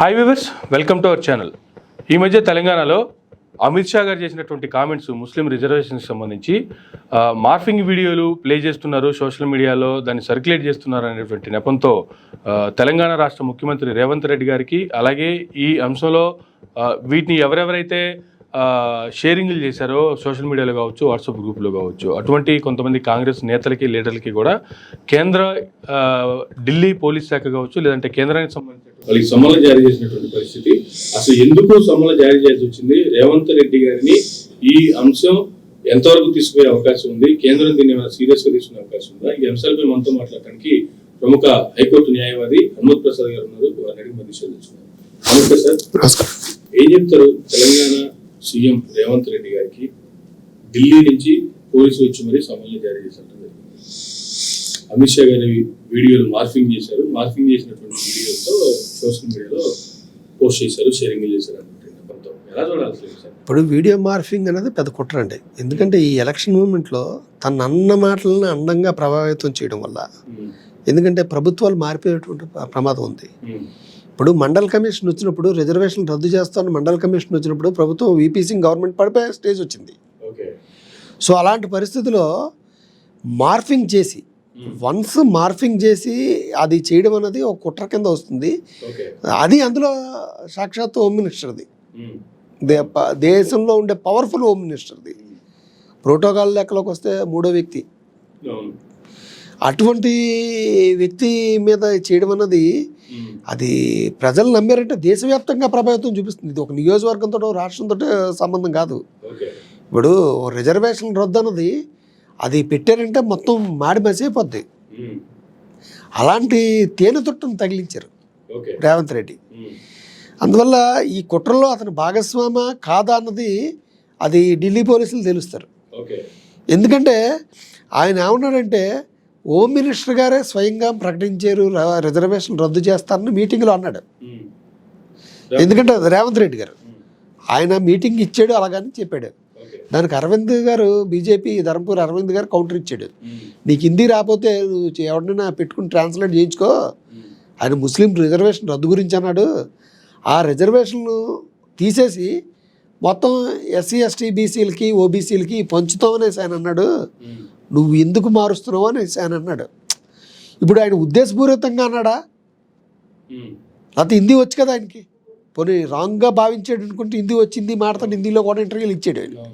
Hi viewers, welcome to our channel. ఈ మధ్య తెలంగాణలో అమిత్ షా గారు చేసినటువంటి కామెంట్స్ ముస్లిం రిజర్వేషన్కి సంబంధించి మార్ఫింగ్ వీడియోలు ప్లే చేస్తున్నారు, సోషల్ మీడియాలో దాన్ని సర్క్యులేట్ చేస్తున్నారు అనేటువంటి నెపంతో తెలంగాణ రాష్ట్ర ముఖ్యమంత్రి రేవంత్ రెడ్డి గారికి, అలాగే ఈ అంశంలో వీటిని ఎవరెవరైతే షేరింగ్లు చేశారో సోషల్ మీడియాలో కావచ్చు, వాట్సాప్ గ్రూప్లో కావచ్చు, అటువంటి కొంతమంది కాంగ్రెస్ నేతలకి, లీడర్లకి కూడా కేంద్ర ఢిల్లీ పోలీస్ శాఖ కావచ్చు, లేదంటే కేంద్రానికి సంబంధించిన వాళ్ళకి సమ్మలు జారీ చేసినటువంటి పరిస్థితి. అసలు ఎందుకు సమ్మలు జారీ చేయాల్సి వచ్చింది? రేవంత్ రెడ్డి గారిని ఈ అంశం ఎంతవరకు తీసుకునే అవకాశం ఉంది? కేంద్రం దీన్ని ఏమైనా సీరియస్ గా తీసుకునే అవకాశం ఉందా? ఈ అంశాలపై మనతో మాట్లాడటానికి ప్రముఖ హైకోర్టు న్యాయవాది హనుమత్ ప్రసాద్ గారు ఉన్నారు. వారిని అడిగి మరి తెలుసుకున్నారు. నమస్తే సార్. ఏం చెప్తారు? తెలంగాణ సీఎం రేవంత్ రెడ్డి గారికి ఢిల్లీ నుంచి పోలీసులు వచ్చి మరి సమన్లు జారీ చేశారు. అమిత్ షా గారి వీడియోలు మార్ఫింగ్ చేశారు. మార్ఫింగ్ చేసినటువంటి వీడియోలతో సోషల్ మీడియాలో పోస్ట్ చేశారు, షేరింగ్ చేశారు అనుకుంటున్నాను. ఎలా చూడాలి సార్? ఇప్పుడు వీడియో మార్ఫింగ్ అనేది పెద్ద కుట్ర అండి. ఎందుకంటే ఈ ఎలక్షన్ మూమెంట్లో తన అన్న మాటలను అందంగా ప్రభావితం చేయడం వల్ల, ఎందుకంటే ప్రభుత్వాలు మారిపోయేటువంటి ప్రమాదం ఉంది. ఇప్పుడు మండల్ కమిషన్ వచ్చినప్పుడు, రిజర్వేషన్ రద్దు చేస్తామని మండల్ కమిషన్ వచ్చినప్పుడు ప్రభుత్వం వీపీ సింగ్ గవర్నమెంట్ పడిపోయే స్టేజ్ వచ్చింది. సో అలాంటి పరిస్థితిలో మార్ఫింగ్ చేసి, వన్స్ మార్ఫింగ్ చేసి అది చేయడం అనేది ఒక కుట్ర కింద వస్తుంది. అది అందులో సాక్షాత్ హోమ్ మినిస్టర్ది, దేశంలో ఉండే పవర్ఫుల్ హోమ్ మినిస్టర్ది. ప్రోటోకాల్ లెక్కలోకి వస్తే మూడో వ్యక్తి. అటువంటి వ్యక్తి మీద చేయడం అన్నది అది ప్రజలు నమ్మారంటే దేశవ్యాప్తంగా ప్రభావితం చూపిస్తుంది. ఇది ఒక నియోజకవర్గంతో, రాష్ట్రంతో సంబంధం కాదు. ఇప్పుడు రిజర్వేషన్ రద్దు అన్నది అది పెట్టారంటే మొత్తం మాడి మసిపోద్ది. అలాంటి తేనె తొట్టును తగిలించారు రేవంత్ రెడ్డి. అందువల్ల ఈ కుట్రలో అతను భాగస్వామ కాదా అన్నది అది ఢిల్లీ పోలీసులు తెలుస్తారు. ఎందుకంటే ఆయన ఏమన్నాడంటే, హోమ్ మినిస్టర్ గారే స్వయంగా ప్రకటించారు రిజర్వేషన్ రద్దు చేస్తారని మీటింగ్లో అన్నాడు. ఎందుకంటే రేవంత్ రెడ్డి గారు ఆయన మీటింగ్ ఇచ్చాడు, అలాగని చెప్పాడు. దానికి అరవింద్ గారు, బీజేపీ ధర్మపురి అరవింద్ గారు కౌంటర్ ఇచ్చాడు. నీకు హిందీ రాకపోతే నువ్వు ఎవరినైనా పెట్టుకుని ట్రాన్స్లేట్ చేయించుకో. ఆయన ముస్లిం రిజర్వేషన్ రద్దు గురించి అన్నాడు. ఆ రిజర్వేషన్లు తీసేసి మొత్తం ఎస్సీ ఎస్టీ బీసీలకి ఓబీసీలకి పంచుతామనేసి ఆయన అన్నాడు. నువ్వు ఎందుకు మారుస్తున్నావు అనేసి ఆయన అన్నాడు. ఇప్పుడు ఆయన ఉద్దేశపూరితంగా అన్నాడా, లేకపోతే హిందీ వచ్చు కదా ఆయనకి, పోనీ రాంగ్గా భావించాడు అనుకుంటే హిందీ వచ్చింది మాట్లాడి హిందీలో కూడా ఇంటర్వ్యూలు ఇచ్చాడు ఆయన.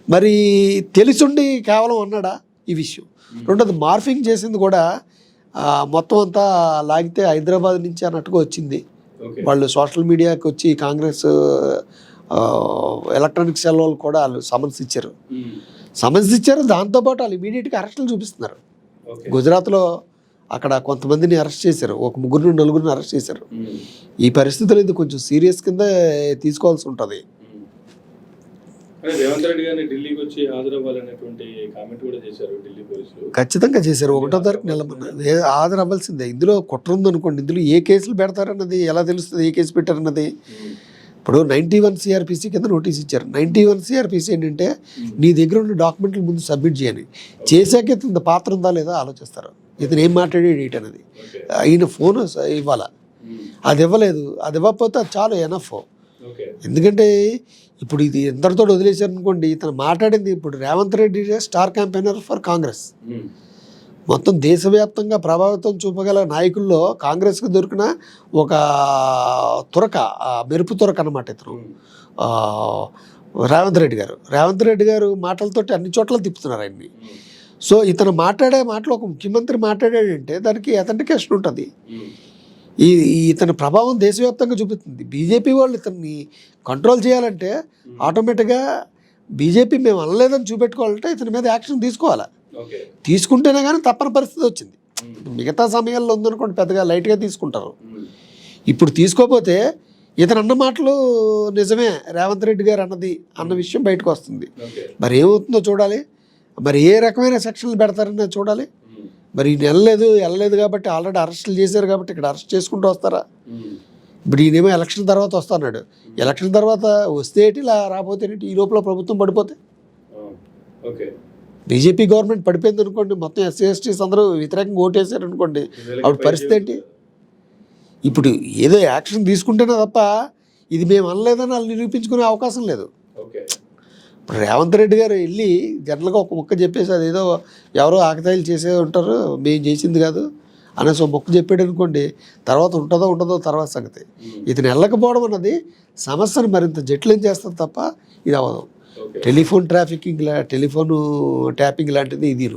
మరి తెలిసుండి కేవలం అన్నాడా ఈ విషయం? రెండోది మార్ఫింగ్ చేసింది కూడా మొత్తం అంతా లాగితే హైదరాబాద్ నుంచి అన్నట్టుగా వచ్చింది. వాళ్ళు సోషల్ మీడియాకి వచ్చి కాంగ్రెస్ ఎలక్ట్రానిక్ సెల్ వాళ్ళు కూడా వాళ్ళు సమన్స్ ఇచ్చారు. దాంతోపాటు వాళ్ళు ఇమీడియట్గా అరెస్టులు చూపిస్తున్నారు. గుజరాత్లో అక్కడ కొంతమందిని అరెస్ట్ చేశారు, ఒక 3-4 అరెస్ట్ చేశారు. ఈ పరిస్థితులు ఇది కొంచెం సీరియస్ కింద తీసుకోవాల్సి ఉంటుంది. ఖచ్చితంగా చేశారు. 1వ తారీఖు హాజరు అవ్వాల్సిందే. ఇందులో కుట్ర ఉందనుకోండి, ఇందులో ఏ కేసులు పెడతారన్నది ఎలా తెలుస్తుంది, ఏ కేసు పెట్టారన్నది. ఇప్పుడు 91 సిఆర్పిసి కింద నోటీస్ ఇచ్చారు. 91 సిఆర్పిసి ఏంటంటే, నీ దగ్గర ఉన్న డాక్యుమెంట్లు ముందు సబ్మిట్ చేయాలి. చేశాక ఇతని పాత్ర ఉందా లేదా ఆలోచిస్తారు. ఇతను ఏం మాట్లాడేది ఏంటి అనేది. ఈయన ఫోన్ ఇవ్వాలా, అది ఇవ్వలేదు. అది ఇవ్వకపోతే అది చాలు, ఎనఫ్. ఎందుకంటే ఇప్పుడు ఇది ఎందరితో వదిలేశారు అనుకోండి. ఇతను మాట్లాడింది ఇప్పుడు Revanth Reddy star campaigner for Congress. మొత్తం దేశవ్యాప్తంగా ప్రభావితం చూపగల నాయకుల్లో కాంగ్రెస్కి దొరికిన ఒక తురక, మెరుపు తురక అన్నమాట ఇతను రేవంత్ రెడ్డి గారు మాటలతోటి అన్ని చోట్ల తిప్పుతున్నారు ఆయన్ని. సో ఇతను మాట్లాడే మాటలు ఒక ముఖ్యమంత్రి మాట్లాడాడంటే దానికి అథెంటికేషన్ ఉంటుంది. ఇతని ప్రభావం దేశవ్యాప్తంగా చూపిస్తుంది. బీజేపీ వాళ్ళు ఇతన్ని కంట్రోల్ చేయాలంటే ఆటోమేటిక్గా బీజేపీ మేము అనలేదని చూపెట్టుకోవాలంటే ఇతని మీద యాక్షన్ తీసుకోవాలా. తీసుకుంటేనే కానీ తప్పని పరిస్థితి వచ్చింది. మిగతా సమయాల్లో ఉందనుకోండి పెద్దగా లైట్గా తీసుకుంటారు. ఇప్పుడు తీసుకోకపోతే ఇతను అన్న మాటలు నిజమే, రేవంత్ రెడ్డి గారు అన్న విషయం బయటకు వస్తుంది. మరి ఏమవుతుందో చూడాలి. మరి ఏ రకమైన సెక్షన్లు పెడతారని చూడాలి. మరి వెళ్ళలేదు కాబట్టి ఆల్రెడీ అరెస్టులు చేశారు కాబట్టి ఇక్కడ అరెస్ట్ చేసుకుంటూ వస్తారా? ఇప్పుడు ఈయనేమో ఎలక్షన్ తర్వాత వస్తున్నాడు. ఎలక్షన్ తర్వాత వస్తే ఏంటి, రాకపోతే ఏంటి, ఈ లోపల ప్రభుత్వం పడిపోతే, బీజేపీ గవర్నమెంట్ పడిపోయింది అనుకోండి, మొత్తం ఎస్సీ ఎస్టీస్ అందరూ వ్యతిరేకంగా ఓటేశారు అనుకోండి, అప్పుడు పరిస్థితి ఏంటి? ఇప్పుడు ఏదో యాక్షన్ తీసుకుంటేనే తప్ప ఇది మేము అనలేదని వాళ్ళు నిరూపించుకునే అవకాశం లేదు. ఓకే. ఇప్పుడు రేవంత్ రెడ్డి గారు వెళ్ళి జనరల్గా ఒక ముక్క చెప్పేసి అదేదో ఎవరో ఆకతాయిలు చేసే ఉంటారు, మేము చేసింది కాదు అనేసి ఒక ముక్క చెప్పాడు అనుకోండి, తర్వాత ఉంటుందో తర్వాత సంగతి. ఇతను వెళ్ళకపోవడం అన్నది సమస్యను మరింత జటిలం చేస్తుంది తప్ప ఇది అవ్వదు. టెలిఫోన్ టెలిఫోన్ ట్యాపింగ్ లాంటిది ఇది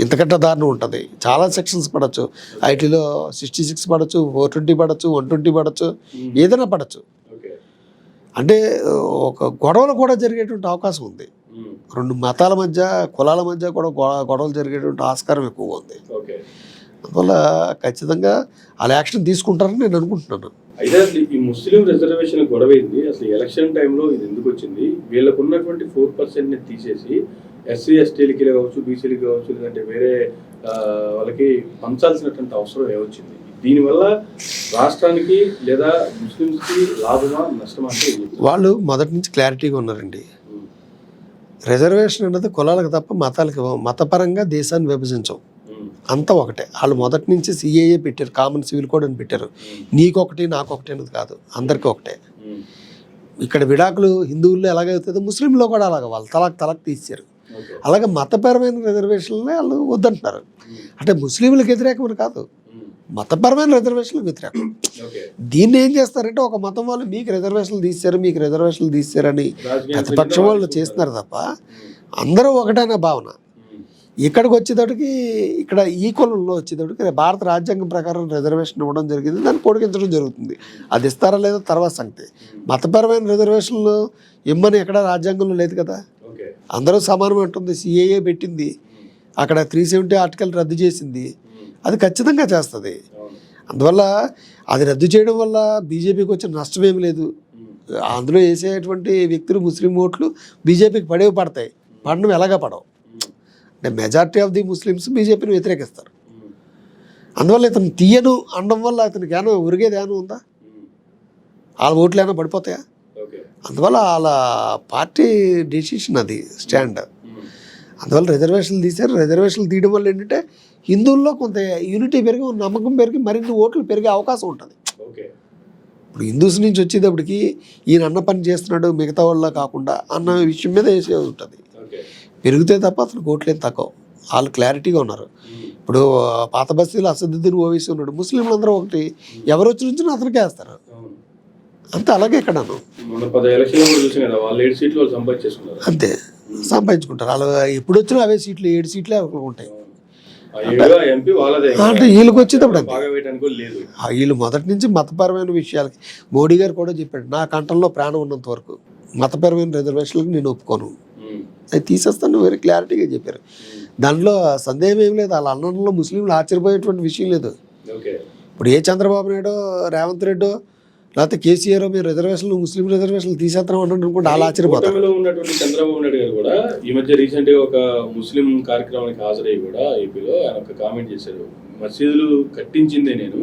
ఇంతకంటే దారుణం ఉంటుంది. చాలా సెక్షన్స్ పడవచ్చు, ఐటీలో 66 పడవచ్చు, 420 పడవచ్చు, 120 పడవచ్చు, ఏదైనా పడవచ్చు. అంటే ఒక గొడవలు కూడా జరిగేటువంటి అవకాశం ఉంది. 2 మతాల మధ్య కులాల మధ్య కూడా గొడవలు జరిగేటువంటి ఆస్కారం ఎక్కువగా ఉంది. అందువల్ల ఖచ్చితంగా వాళ్ళు యాక్షన్ తీసుకుంటారని నేను అనుకుంటున్నాను. అయితే అసలు ఈ ముస్లిం రిజర్వేషన్ గొడవ ఏంది, అసలు ఎలక్షన్ టైంలో ఇది ఎందుకు వచ్చింది, వీళ్ళకు ఉన్నటువంటి 4% తీసేసి ఎస్సీ ఎస్టీలకి కావచ్చు, బీసీలకి కావచ్చు, లేదంటే వేరే వాళ్ళకి పంచాల్సినటువంటి అవసరం ఏమొచ్చింది, దీనివల్ల రాష్ట్రానికి లేదా ముస్లింస్కి లాభమా నష్టమా అంటే వాళ్ళు మొదటి నుంచి క్లారిటీగా ఉన్నారండి. రిజర్వేషన్ అన్నది కులాలకు తప్ప మతాలకి మతపరంగా దేశాన్ని విభజించవు, అంతా ఒకటే. వాళ్ళు మొదటి నుంచి సిఏఏ పెట్టారు, కామన్ సివిల్ కోడ్ అని పెట్టారు. నీకొకటి నాకొకటి అనేది కాదు, అందరికీ ఒకటే. ఇక్కడ విడాకులు హిందువుల్లో ఎలాగవుతుందో ముస్లింలో కూడా అలాగ వాళ్ళు తలాక్ తీశారు. అలాగే మతపరమైన రిజర్వేషన్లనే వాళ్ళు వద్దంటున్నారు. అంటే ముస్లింలకు వ్యతిరేకమని కాదు, మతపరమైన రిజర్వేషన్లకు వ్యతిరేకం. దీన్ని ఏం చేస్తారంటే ఒక మతం వాళ్ళు మీకు రిజర్వేషన్లు తీశారని ప్రతిపక్షం వాళ్ళు చేస్తున్నారు తప్ప అందరూ ఒకటైన భావన. ఇక్కడికి వచ్చేటప్పటికి ఇక్కడ ఈ కులంలో వచ్చేటప్పటికి భారత రాజ్యాంగం ప్రకారం రిజర్వేషన్ ఇవ్వడం జరిగింది, దాన్ని పొడిగించడం జరుగుతుంది. అది ఇస్తారా లేదా తర్వాత సంగతి. మతపరమైన రిజర్వేషన్లు ఇమ్మని ఎక్కడ రాజ్యాంగంలో లేదు కదా, అందరూ సమానం ఉంటుంది. సిఏఏ పెట్టింది, అక్కడ 370 ఆర్టికల్ రద్దు చేసింది, అది ఖచ్చితంగా చేస్తుంది. అందువల్ల అది రద్దు చేయడం వల్ల బీజేపీకి వచ్చిన నష్టం ఏమి లేదు. అందులో వేసేటువంటి వ్యక్తులు ముస్లిం ఓట్లు బీజేపీకి పడతాయి, పడడం ఎలాగా పడవు. అంటే మెజారిటీ ఆఫ్ ది ముస్లిమ్స్ బీజేపీని వ్యతిరేకిస్తారు. అందువల్ల ఇతను తీయను అనడం వల్ల ఇతనికి ఏమైనా ఉరిగేది ఏమైనా ఉందా, వాళ్ళ ఓట్లు ఏమైనా పడిపోతాయా? అందువల్ల వాళ్ళ పార్టీ డెసిషన్ అది స్టాండ్. అందువల్ల రిజర్వేషన్లు తీశారు. రిజర్వేషన్లు తీయడం వల్ల ఏంటంటే హిందువుల్లో కొంత యూనిటీ పెరిగి, నమ్మకం పెరిగి, మరిన్ని ఓట్లు పెరిగే అవకాశం ఉంటుంది. ఇప్పుడు హిందూస్ నుంచి వచ్చేటప్పటికి ఈయన అన్న పని చేస్తున్నాడు మిగతా వాళ్ళ కాకుండా అన్న విషయం మీద వేసే ఉంటుంది. పెరిగితే తప్ప అతను ఓట్లేం తక్కువ, వాళ్ళు క్లారిటీగా ఉన్నారు. ఇప్పుడు పాత బస్తీలో అసదుద్దీన్ ఓవైసీ ఉన్నాడు, ముస్లింలు అందరూ ఒకటి, ఎవరు వచ్చి నుంచి అతనికే వేస్తారు అంతే. అలాగే ఇక్కడ అంతే సంపాదించుకుంటారు వాళ్ళు. ఎప్పుడు వచ్చినా అవే సీట్లు, 7 సీట్లే ఉంటాయి. అంటే వీళ్ళకి వచ్చేటప్పుడు వీళ్ళు మొదటి నుంచి మతపరమైన విషయాలకి మోడీ గారు కూడా చెప్పాడు, నా కంఠంలో ప్రాణం ఉన్నంత వరకు మతపరమైన రిజర్వేషన్లకు నేను ఒప్పుకోను, అది తీసేస్తాను వెరీ క్లారిటీగా చెప్పారు. దాంట్లో సందేహం ఏం లేదు. వాళ్ళ అన్నంలో ముస్లింలు ఆశ్చర్యపోయేటువంటి విషయం లేదు. ఇప్పుడు ఏ చంద్రబాబు నాయుడు, రేవంత్ రెడ్డి, లేకపోతే కేసీఆర్ మీరు రిజర్వేషన్లు ముస్లిం రిజర్వేషన్లు తీసేస్తాం అంటే అనుకుంటే అలా ఆశ్చర్యపోతారు. ఉన్నటువంటి చంద్రబాబు నాయుడు గారు కూడా ఈ మధ్య రీసెంట్ గా ఒక ముస్లిం కార్యక్రమానికి హాజరయ్యి కూడా ఏపీలో ఆయన ఒక కామెంట్ చేశారు, మసీదులు కట్టించిందే నేను,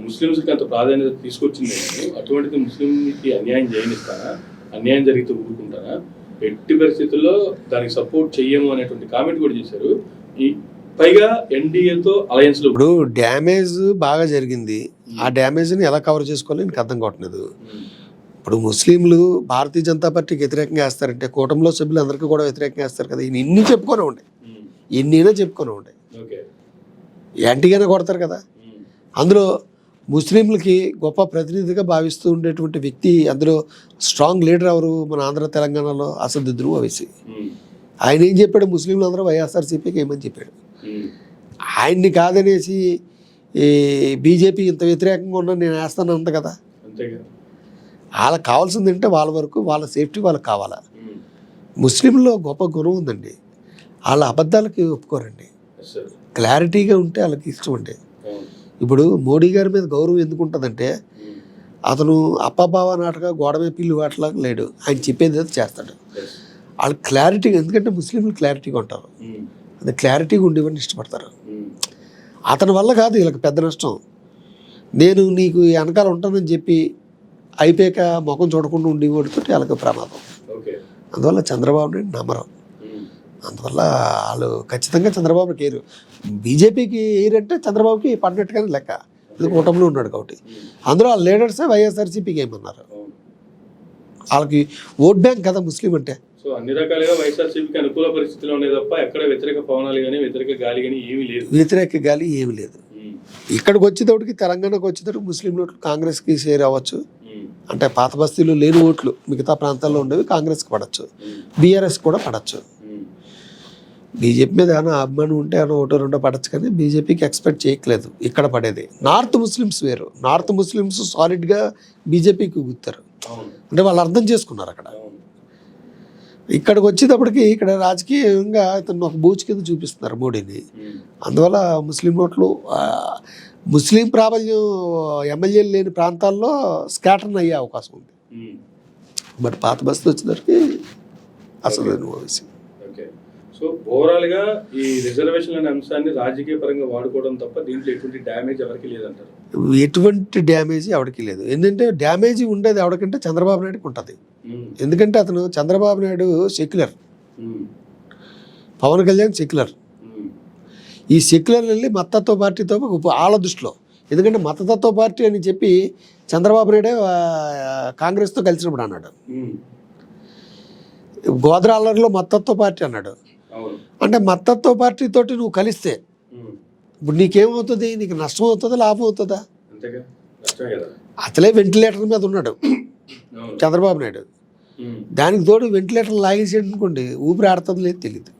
ముస్లింస్కి అంత ప్రాధాన్యత తీసుకొచ్చిందే నేను, అటువంటిది ముస్లింకి అన్యాయం చేయనిస్తానా, అన్యాయం జరిగితే ఊరుకుంటానా, ఎట్టి పరిస్థితుల్లో దానికి సపోర్ట్ చెయ్యము అనేటువంటి కామెంట్ కూడా చేశారు. ఈ పైగా ఎన్డీఏతో అలయన్స్ లో ఇప్పుడు డ్యామేజ్ బాగా జరిగింది, ఆ డ్యామేజ్ని ఎలా కవర్ చేసుకోవాలో నీకు అర్థం కావట్లేదు. ఇప్పుడు ముస్లింలు భారతీయ జనతా పార్టీకి వ్యతిరేకంగా వేస్తారంటే కూటమిలో సభ్యులు అందరికీ కూడా వ్యతిరేకంగా వేస్తారు కదా. ఇన్ని చెప్పుకొని ఉండే, ఎన్నైనా చెప్పుకొని ఉండే, యాంటీగానే కొడతారు కదా. అందులో ముస్లింలకి గొప్ప ప్రతినిధిగా భావిస్తూ ఉండేటువంటి వ్యక్తి, అందులో స్ట్రాంగ్ లీడర్ ఎవరు మన ఆంధ్ర తెలంగాణలో, అసదుద్దీన్ ఓవైసీ. ఆయన ఏం చెప్పాడు, ముస్లింలు అందరూ వైఎస్ఆర్సీపీకి ఏమని చెప్పాడు. ఆయన్ని కాదనేసి ఈ బీజేపీ ఇంత వ్యతిరేకంగా ఉన్నా నేను వేస్తాను అంత కదా. వాళ్ళకి కావాల్సింది అంటే వాళ్ళ వరకు వాళ్ళ సేఫ్టీ వాళ్ళకి కావాలా. ముస్లింలో గొప్ప గుణం ఉందండి, వాళ్ళ అబద్ధాలకి ఒప్పుకోరండి, క్లారిటీగా ఉంటే వాళ్ళకి ఇష్టం అండి. ఇప్పుడు మోడీ గారి మీద గౌరవం ఎందుకు ఉంటుందంటే అతను అప్పబావ నాటక గోడమే పిల్లి వాటలాగా లేడు, ఆయన చెప్పేది అయితే చేస్తాడు. వాళ్ళు క్లారిటీగా, ఎందుకంటే ముస్లింలు క్లారిటీగా ఉంటారు, అది క్లారిటీగా ఉండేవన్నీ ఇష్టపడతారు. అతని వల్ల కాదు వీళ్ళకి పెద్ద నష్టం. నేను నీకు వెనకాల ఉంటానని చెప్పి అయిపోయాక ముఖం చూడకుండా ఉండేవాడితో వాళ్ళకి ప్రమాదం. అందువల్ల చంద్రబాబు నాయుడు నమ్మరు. అందువల్ల వాళ్ళు ఖచ్చితంగా చంద్రబాబుకి ఏరు, బీజేపీకి ఏరంటే చంద్రబాబుకి పడినట్టుగానే లెక్క. ఇది కూటమిలో ఉన్నాడు కాబట్టి. అందులో ఆ లీడర్సే వైఎస్ఆర్సీపీకి ఏమన్నారు. వాళ్ళకి ఓట్ బ్యాంక్ కదా ముస్లిం అంటే. సో అన్ని రకాలుగా వైఎస్ఆర్సీపీకి అనుకూల పరిస్థితులు ఉన్నాయి తప్ప ఎక్కడ వ్యతిరేక పవనాలు కానీ వ్యతిరేక గాలి కానీ ఏమీ లేదు. వ్యతిరేక గాలి ఏమి లేదు. ఇక్కడికి వచ్చేటప్పటికి తెలంగాణకు వచ్చేటప్పుడు ముస్లిం ఓట్లు కాంగ్రెస్కి షేర్ అవ్వచ్చు. అంటే పాత బస్తీలో లేని ఓట్లు మిగతా ప్రాంతాల్లో ఉండేవి కాంగ్రెస్కి పడవచ్చు, బీఆర్ఎస్ కూడా పడవచ్చు. బీజేపీ మీద ఏమైనా అభిమానం ఉంటే ఏమైనా ఒకటో రెండో పడచ్చు, కానీ బీజేపీకి ఎక్స్పెక్ట్ చేయట్లేదు ఇక్కడ పడేది. నార్త్ ముస్లిమ్స్ వేరు, నార్త్ ముస్లిమ్స్ సాలిడ్గా బీజేపీకి గుర్తారు, అంటే వాళ్ళు అర్థం చేసుకున్నారు అక్కడ. ఇక్కడికి వచ్చేటప్పటికి ఇక్కడ రాజకీయంగా ఇతను ఒక బూచ్ కింద చూపిస్తున్నారు మోడీని. అందువల్ల ముస్లిం ఓట్లు ముస్లిం ప్రాబల్యం ఎమ్మెల్యేలు లేని ప్రాంతాల్లో స్కాటర్న్ అయ్యే అవకాశం ఉంది. బట్ పాత బస్తీ వచ్చేసరికి అసలు విషయం. సో ఓవరాల్గా ఈ రిజర్వేషన్ అనే అంశాన్ని రాజకీయ పరంగా వాడుకోవడం తప్ప దీంట్లో ఎటువంటి డ్యామేజ్ ఎవరికి లేదంటారు. ఎటువంటి డ్యామేజ్ ఎవరికి లేదు. ఎందుకంటే డ్యామేజ్ ఉండేది ఎవరికంటే చంద్రబాబు నాయుడుకి ఉంటుంది. ఎందుకంటే అతను చంద్రబాబు నాయుడు సెక్యులర్, పవన్ కళ్యాణ్ సెక్యులర్. ఈ సెక్యులర్ వెళ్ళి మతతత్వ పార్టీతో వాళ్ళ దృష్టిలో, ఎందుకంటే మతతత్వ పార్టీ అని చెప్పి చంద్రబాబు నాయుడే కాంగ్రెస్తో కలిసినప్పుడు అన్నాడు. గోదావరిలో మతతత్వ పార్టీ అన్నాడు. అంటే మతతత్వ పార్టీతోటి నువ్వు కలిస్తే ఇప్పుడు నీకేమవుతుంది? నీకు నష్టం అవుతుందా లాభం అవుతుందా? అసలే వెంటిలేటర్ మీద ఉన్నాడు చంద్రబాబు నాయుడు. దానికి తోడు వెంటిలేటర్ లాగేసాడు అనుకోండి, ఊపిరి ఆడుతుంది లేదు తెలియదు.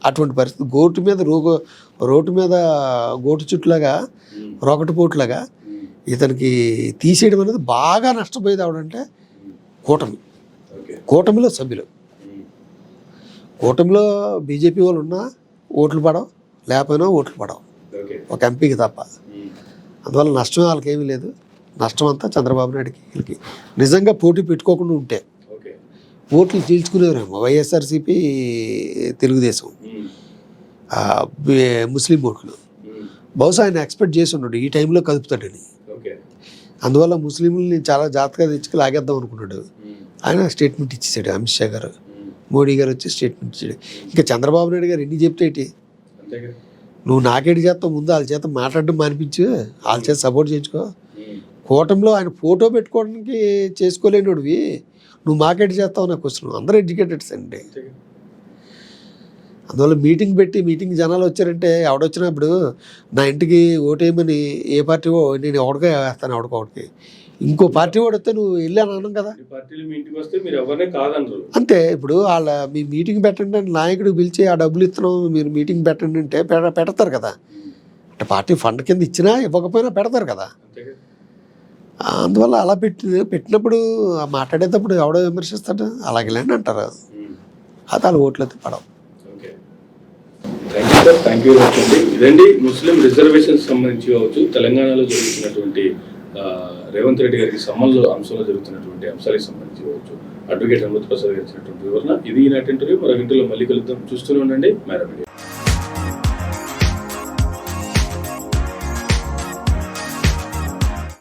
అటువంటి పరిస్థితి. రోడ్డు మీద గోటు చుట్టులాగా రొకటి పోట్లాగా ఇతనికి తీసేయడం అనేది బాగా నష్టపోయేది ఎవడంటే కూటమిలో సభ్యులు. కూటమిలో బీజేపీ వాళ్ళు ఉన్నా ఓట్లు పడవు, లేకపోయినా ఓట్లు పడవు ఒక ఎంపీకి తప్ప. అందువల్ల నష్టం వాళ్ళకి ఏమీ లేదు. నష్టం అంతా చంద్రబాబు నాయుడుకి. వీళ్ళకి నిజంగా పోటీ పెట్టుకోకుండా ఉంటే ఓట్లు చీల్చుకునేవారేమో వైఎస్ఆర్సీపీ, తెలుగుదేశం, ముస్లిం ఓట్లు. బహుశా ఆయన ఎక్స్పెక్ట్ చేసి ఉన్నాడు ఈ టైంలో కలుపుతాడని. అందువల్ల ముస్లింలని చాలా జాగ్రత్తగా తెచ్చుకు లాగేద్దాం అనుకున్నాడు. ఆయన స్టేట్మెంట్ ఇచ్చేసాడు. అమిత్ షా గారు, మోడీ గారు వచ్చి స్టేట్మెంట్ ఇచ్చాడు. ఇంకా చంద్రబాబు నాయుడు గారు ఎన్ని చెప్తే ఏంటి, నువ్వు నాకేటి చేస్తావు, ముందు వాళ్ళ చేత మాట్లాడడం మానిపించు, వాళ్ళ చేత సపోర్ట్ చేయించుకో. కూటమిలో ఆయన ఫోటో పెట్టుకోవడానికి చేసుకోలేనివి నువ్వు మాకేటి చేస్తావు నాకు క్వశ్చన్. అందరూ ఎడ్యుకేటెడ్స్ అండి. అందువల్ల మీటింగ్ జనాలు వచ్చారంటే ఎవడొచ్చినా ఇప్పుడు నా ఇంటికి ఓటేయమని ఏ పార్టీ నేను ఎవడికే వేస్తాను, ఎవడికి ఇంకో పార్టీ వాడు వస్తే నువ్వు వెళ్ళాను అన్నాం కదా. అంతే. ఇప్పుడు వాళ్ళ మీ మీటింగ్ పెట్టండి అని నాయకుడు పిలిచి ఆ డబ్బులు ఇస్తున్నాం మీరు మీటింగ్ పెట్టండి అంటే పెడతారు కదా. అంటే పార్టీ ఫండ్ కింద ఇచ్చినా ఇవ్వకపోయినా పెడతారు కదా. అందువల్ల అలా పెట్టినప్పుడు మాట్లాడేటప్పుడు ఎవడో విమర్శిస్తాడు, అలాగేలేండి అంటారు. అది వాళ్ళ ఓట్లు అయితే పడవు. థ్యాంక్ యూ అండి. ఇదండి ముస్లిం రిజర్వేషన్ సంబంధించి కావచ్చు, తెలంగాణలో జరుగుతున్నటువంటి రేవంత్ రెడ్డి గారికి అంశంలో జరుగుతున్నటువంటి అంశాలకు సంబంధించి కావచ్చు, అడ్వకేట్ అమృత్ ప్రసాద్ గారు ఇచ్చినటువంటి వివరణ. ఇది ఈనాటి ఇంటర్వ్యూ. మరో ఇంటర్వ్యూలో మళ్ళీ కలుద్దాం. చూస్తూనే ఉండండి మేరా మీడియా.